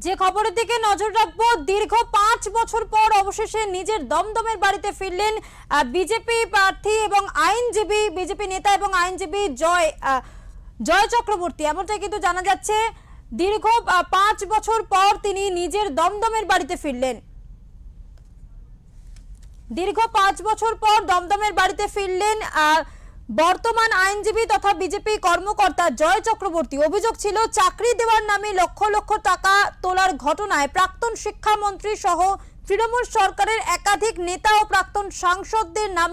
যে খবরের দিকে নজর রাখবো, দীর্ঘ 5 বছর পর অবশেষে নিজের দমদমের বাড়িতে ফিরলেন বিজেপি প্রার্থী এবং আইনজীবী, বিজেপি নেতা এবং আইনজীবী জয় চক্রবর্তী। এমনটাই কিন্তু জানা যাচ্ছে, দীর্ঘ 5 বছর পর তিনি নিজের দমদমের বাড়িতে ফিরলেন। দীর্ঘ 5 বছর পর দমদমের বাড়িতে ফিরলেন বর্তমান আইনজীবী তথা বিজেপি কর্মকর্তা জয় চক্রবর্তী। অভিযোগ ছিল চাকরি দেওয়ার নামে লক্ষ লক্ষ টাকা তোলার ঘটনায় প্রাক্তন শিক্ষামন্ত্রী সহ তৃণমূল সরকারের একাধিক নেতা ও প্রাক্তন সাংসদদের নাম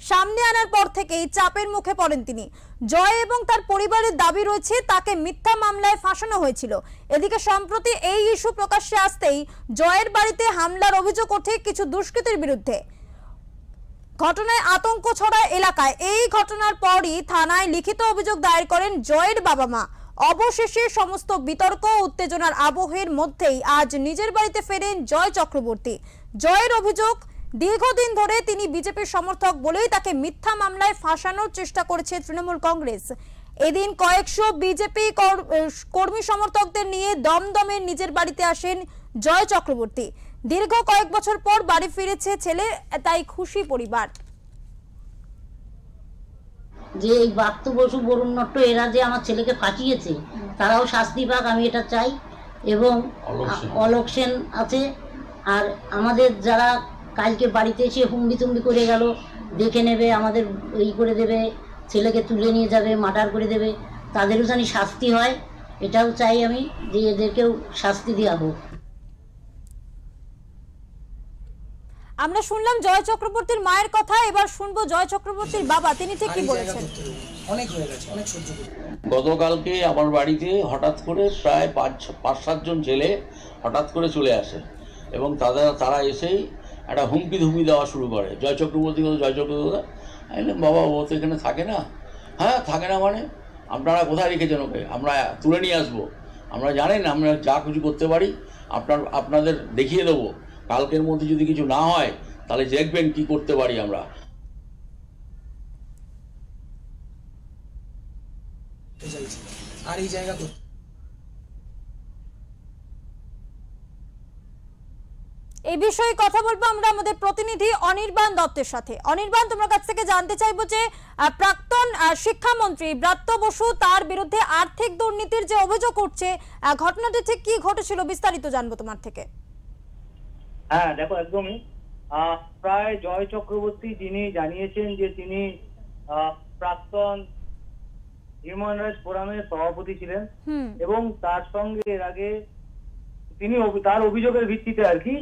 সামনে আনার পর থেকেই চাপের মুখে পড়েন তিনি। জয় এবং তার পরিবারের দাবি রয়েছে তাকে মিথ্যা মামলায় ফাঁসানো হয়েছিল। এদিকে সম্প্রতি এই ইস্যু প্রকাশ্যে আসতেই জয়ের বাড়িতে হামলার অভিযোগ ওঠে কিছু দুষ্কৃতীর বিরুদ্ধে। ঘটনায় আতঙ্ক ছড়ায় এলাকায়। এই ঘটনার পরই থানায় লিখিত অভিযোগ দায়ের করেন জয়ের বাবা মা। অবশেষে সমস্ত বিতর্ক উত্তেজনার আবহের মধ্যেই আজ নিজের বাড়িতে ফেরেন জয় চক্রবর্তী। জয়ের অভিযোগ, দীর্ঘদিন ধরে তিনি বিজেপির সমর্থক বলেই তাকে মিথ্যা মামলায় ফাঁসানোর চেষ্টা করেছে তৃণমূল কংগ্রেস। এদিন কয়েকশো বিজেপি কর্মী সমর্থকদের নিয়ে দমদমের নিজের বাড়িতে আসেন জয় চক্রবর্তী। দীর্ঘ কয়েক বছর পর বাড়ি ফিরেছে ছেলে, তাই খুশি পরিবার। যে এই বাপ্তু বসু, বরুণ নট্ট এরা যে আমার ছেলেকে ফাঁসিয়েছে তারাও শাস্তি পাক, আমি এটা চাই। এবং অলোক সেন আছে, আর আমাদের যারা কালকে বাড়িতে এসে হুমড়ি তুমড়ি করে গেল, দেখে নেবে, আমাদের এই করে দেবে, ছেলেকে তুলে নিয়ে যাবে, মার্ডার করে দেবে, তাদেরও জানি শাস্তি হয়, এটাও চাই আমি, যে এদেরকেও শাস্তি দেওয়া হোক। আমরা শুনলাম জয় চক্রবর্তীর মায়ের কথা, এবার শুনবো জয় চক্রবর্তীর বাবা, তিনি ঠিক কি বলেছেন। অনেক হয়ে গেছে, অনেক সহ্য করে। গতকালকে আমার বাড়িতে হঠাৎ করে প্রায় 5-7 জন ছেলে হঠাৎ করে চলে আসে এবং তারা এসেই একটা হুমকি ধুমকি দেওয়া শুরু করে। জয় চক্রবর্তী আমি বাবা, ও তো এখানে থাকে না। হ্যাঁ থাকে না মানে? আপনারা কোথায় রেখেছেন ওকে? আমরা তুলে নিয়ে আসবো। আমরা জানেন আমরা যা কিছু করতে পারি আপনাদের দেখিয়ে দেবো। কালকের মধ্যে যদি কিছু না হয় তাহলে দেখবেন কি করতে পারি আমরা। আর এই জায়গা এই বিষয়ে কথা বলবো আমরা আমাদের প্রতিনিধি অনির্বাণ দত্তের সাথে। অনির্বাণ, তোমার কাছ থেকে জানতে চাইবো যে প্রাক্তন শিক্ষামন্ত্রী ব্রাত্য বসু, তার বিরুদ্ধে আর্থিক দুর্নীতির যে অভিযোগ উঠছে, ঘটনাটি ঠিক কি ঘটেছিল বিস্তারিত জানবো তোমার থেকে। হ্যাঁ দেখো, একদমই প্রায় জয় চক্রবর্তী যিনি জানিয়েছেন যে তিনি প্রাক্তন হিউম্যান রাইটস ফোরামের সভাপতি ছিলেন এবং তার সঙ্গে এর আগে তিনি তার অভিযোগের ভিত্তিতে আর কি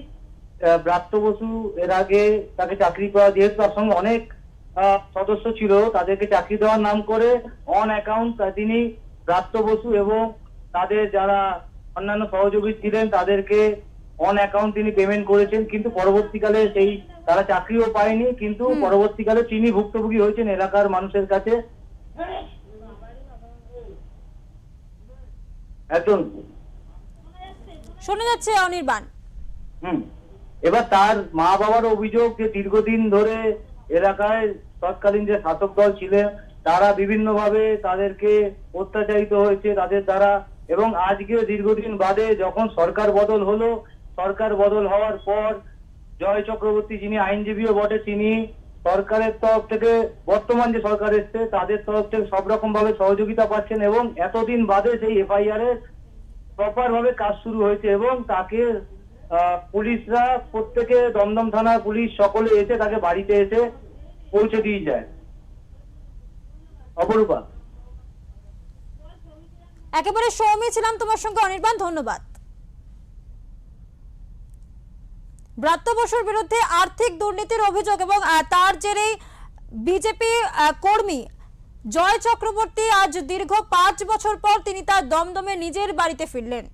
ব্রাত্য বসু এর আগে তাকে চাকরি করা, যেহেতু তার সঙ্গে অনেক সদস্য ছিল, তাদেরকে চাকরি দেওয়ার নাম করে অন অ্যাকাউন্ট তিনি ব্রাত্য বসু এবং তাদের যারা অন্যান্য সহযোগী ছিলেন তাদেরকে অন অ্যাকাউন্ট তিনি পেমেন্ট করেছেন। কিন্তু পরবর্তীকালে সেই তারা চাকরিও পায়নি, কিন্তু পরবর্তীকালে তিনি ভুক্তভোগী হয়েছেন এলাকার মানুষের কাছে। একদম শোনা যাচ্ছে অনির্বাণ। এবার তার মা বাবার অভিযোগ যে দীর্ঘদিন ধরে এলাকায় তৎকালীন যে শাসক দল ছিলেন তারা বিভিন্নভাবে তাদেরকে অত্যাচারিত হয়েছে তাদের দ্বারা, এবং আজকে দীর্ঘদিন বাদে যখন সরকার বদল হলো, সরকার বদল হওয়ার পর জয় চক্রবর্তী যিনি আইনজীবীও বটে, তিনি সরকারের তরফ থেকে, বর্তমান যে সরকার এসছে তাদের তরফ থেকে সব রকম ভাবে সহযোগিতা পাচ্ছেন এবং এতদিন বাদে সেই এফআইআর এর প্রপার ভাবে কাজ শুরু হয়েছে এবং তাকে পুলিশরা, প্রত্যেকে দমদম থানার পুলিশ সকলে এসে তাকে বাড়িতে এসে পৌঁছে দিয়ে যায়। অপরূপা, একেবারে সৌমি ছিলাম তোমার সঙ্গে অনির্বাণ, ধন্যবাদ। ব্রাত্য বসুর বিরুদ্ধে আর্থিক দুর্নীতির অভিযোগ এবং তার জেরেই বিজেপি কর্মী জয় চক্রবর্তী আজ দীর্ঘ 5 বছর পর তিনি তার দমদমে নিজের বাড়িতে ফিরলেন।